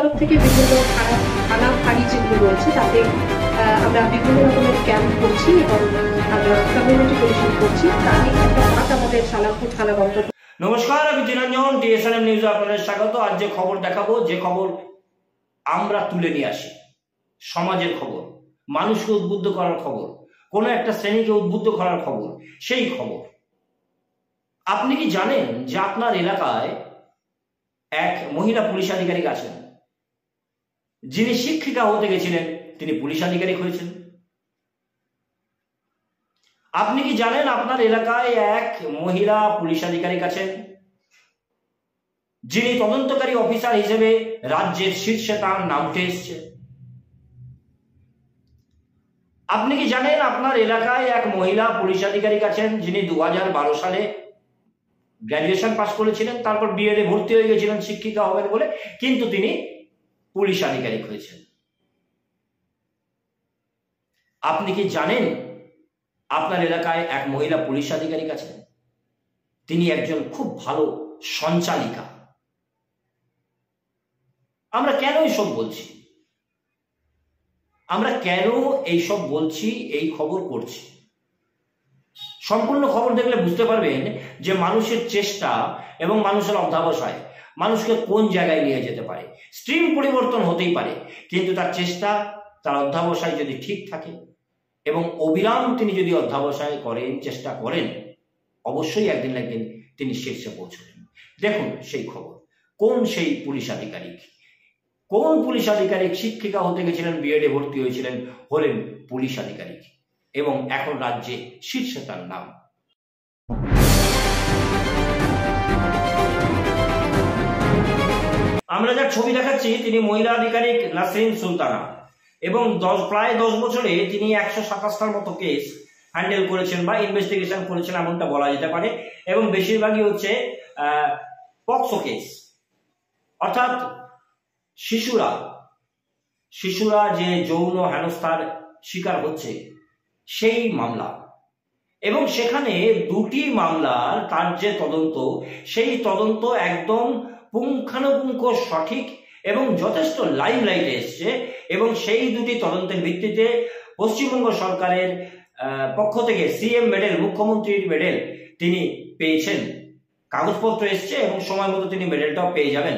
তরফ থেকে বিভিন্ন থানা ফাঁড়ি যেগুলো রয়েছে তাতে আমরা বিভিন্ন রকমের ক্যাম্প করছি এবং আমরা কমিউনিটি পরিষদ করছি। তারই একটা পাঠ আমাদের সালামপুর থানা বন্ধ। নমস্কার, আমি জিনাঞ্জন, টিএসএনএম নিউজে আপনাদের স্বাগত। আজ যে খবর দেখাবো, যে খবর আমরা তুলে নিয়ে আসি, সমাজের খবর, মানুষকে উদ্বুদ্ধ করার খবর, কোনো একটা শ্রেণীকে উদ্বুদ্ধ করার খবর, সেই খবর। আপনি কি জানেন যে আপনার এলাকায় এক মহিলা পুলিশ আধিকারিক আছেন, যিনি শিক্ষিকা হতে গেছিলেন, তিনি পুলিশ আধিকারিক হয়েছেন? আপনি কি জানেন আপনার এলাকায় এক মহিলা পুলিশ আধিকারিক আছেন, যিনি তদন্তকারী অফিসার হিসেবে রাজ্যের শীর্ষে তার নাম উঠে এসছে? আপনি কি জানেন আপনার এলাকায় এক মহিলা পুলিশ আধিকারিক আছেন, যিনি 2012 সালে গ্র্যাজুয়েশন পাস করেছিলেন, তারপর বিএডে ভর্তি হয়ে গেছিলেন শিক্ষিকা হবেন বলে, কিন্তু তিনি পুলিশ আধিকারিক হয়েছেন? আপনি কি জানেন আপনার এলাকায় এক মহিলা পুলিশ আধিকারিক আছেন, তিনি একজন খুব ভালো সঞ্চালিকা? আমরা কেন এইসব বলছি? আমরা কেন এইসব বলছি, এই খবর করছি? সম্পূর্ণ খবর দেখলে বুঝতে পারবেন যে মানুষের চেষ্টা এবং মানুষের অধ্যবসায় মানুষকে কোন জায়গায় নিয়ে যেতে পারে। স্ট্রিম পরিবর্তন হতেই পারে, কিন্তু তার চেষ্টা, তার অধ্যবসায় যদি ঠিক থাকে এবং অবিরাম তিনি যদি অধ্যবসায় করেন, চেষ্টা করেন, অবশ্যই একদিন না একদিন তিনি শীর্ষে পৌঁছবেন। দেখুন সেই খবর। কোন সেই পুলিশ আধিকারিক? কোন পুলিশ আধিকারিক শিক্ষিকা হতে গেছিলেন, বিএডে ভর্তি হয়েছিলেন, হলেন পুলিশ আধিকারিক এবং এখন রাজ্যে শীর্ষে তার নাম? আমরা যার ছবি দেখাচ্ছি, তিনি মহিলা আধিকারিক নাসরিন সুলতানা এবং প্রায় 10 বছরে তিনি 127টার মতো কেস হ্যান্ডেল করেছেন বা ইনভেস্টিগেশন করেছেন, এমনটা বলা যেতে পারে। এবং বেশিরভাগই হচ্ছে পক্সো কেস, অর্থাৎ শিশুরা যে যৌন হেনস্থার শিকার হচ্ছে সেই মামলা। এবং সেখানে 2টি মামলার তার যে তদন্ত, সেই তদন্ত একদম পুঙ্খানুপুঙ্খ সঠিক এবং যথেষ্ট লাইমলাইটে এসছে। এবং সেই 2টি তদন্তের ভিত্তিতে পশ্চিমবঙ্গ সরকারের পক্ষ থেকে সিএম মেডেল, মুখ্যমন্ত্রীর মেডেল তিনি পেয়েছেন। কাগজপত্র এসছে এবং সময় মতো তিনি মেডেলটাও পেয়ে যাবেন।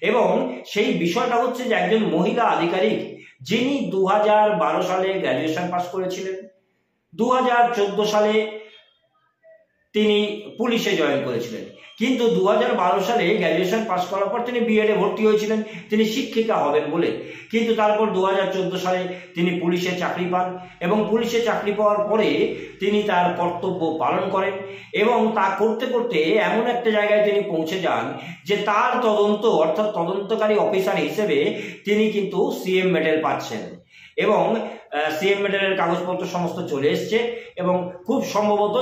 এবং সেই বিষয়টা হচ্ছে যে একজন মহিলা আধিকারিক, যিনি 2012 সালে গ্র্যাজুয়েশন পাস করেছিলেন, 2014 সালে তিনি পুলিশে জয়েন করেছিলেন, কিন্তু 2012 সালে গ্র্যাজুয়েশন পাস করার পর তিনি বিএডে ভর্তি হয়েছিলেন তিনি শিক্ষিকা হবেন বলে। কিন্তু তারপর 2014 সালে তিনি পুলিশে চাকরি পান এবং পুলিশে চাকরি পাওয়ার পরে তিনি তার কর্তব্য পালন করেন এবং তা করতে করতে এমন একটা জায়গায় তিনি পৌঁছে যান যে তার তদন্ত, অর্থাৎ তদন্তকারী অফিসার হিসেবে তিনি কিন্তু সিএম মেডেল পাচ্ছেন এবং সিএম মেডেলের কাগজপত্র সমস্ত চলে এসছে এবং খুব সম্ভবত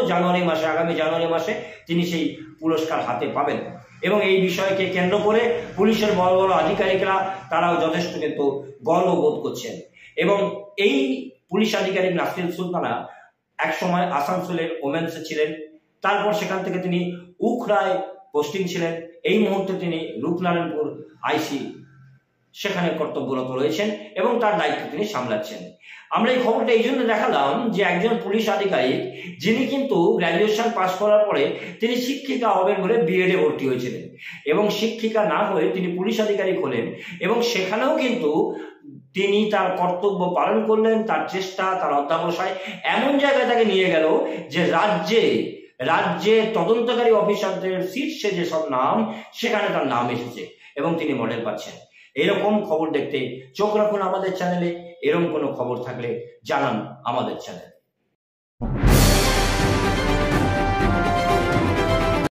আগামী জানুয়ারি মাসে তিনি সেই পুরস্কার হাতে পাবেন। এবং এই বিষয়কে কেন্দ্র করে পুলিশের বড় বড় আধিকারিকরা তারাও যথেষ্ট কিন্তু গর্ববোধ করছেন। এবং এই পুলিশ আধিকারিক নাসরিন সুলতানা একসময় আসানসোলের ওমেন্সে ছিলেন, তারপর সেখান থেকে তিনি উখড়ায় পোস্টিং ছিলেন, এই মুহূর্তে তিনি রূপনারায়ণপুর আইসি সেখানে কর্তব্যরত রয়েছেন এবং তার দায়িত্ব তিনি সামলাচ্ছেন। আমরা এই খবরটা এই জন্য দেখালাম যে একজন পুলিশ আধিকারিক, যিনি কিন্তু গ্র্যাজুয়েশন পাস করার পরে তিনি শিক্ষিকা হবেন বলে বিএডে ভর্তি হয়েছিলেন এবং শিক্ষিকা না হয়ে তিনি পুলিশ আধিকারিক হলেন এবং সেখানেও কিন্তু তিনি তার কর্তব্য পালন করলেন। তার চেষ্টা, তার অধ্যবসায় এমন জায়গায় তাকে নিয়ে গেল যে রাজ্যে তদন্তকারী অফিসারদের শীর্ষে যেসব নাম, সেখানে তার নাম এসেছে এবং তিনি মডেল পাচ্ছেন। এরকম খবর দেখতে চোখ রাখুন আমাদের চ্যানেলে। এরকম কোনো খবর থাকলে জানান আমাদের চ্যানেলে।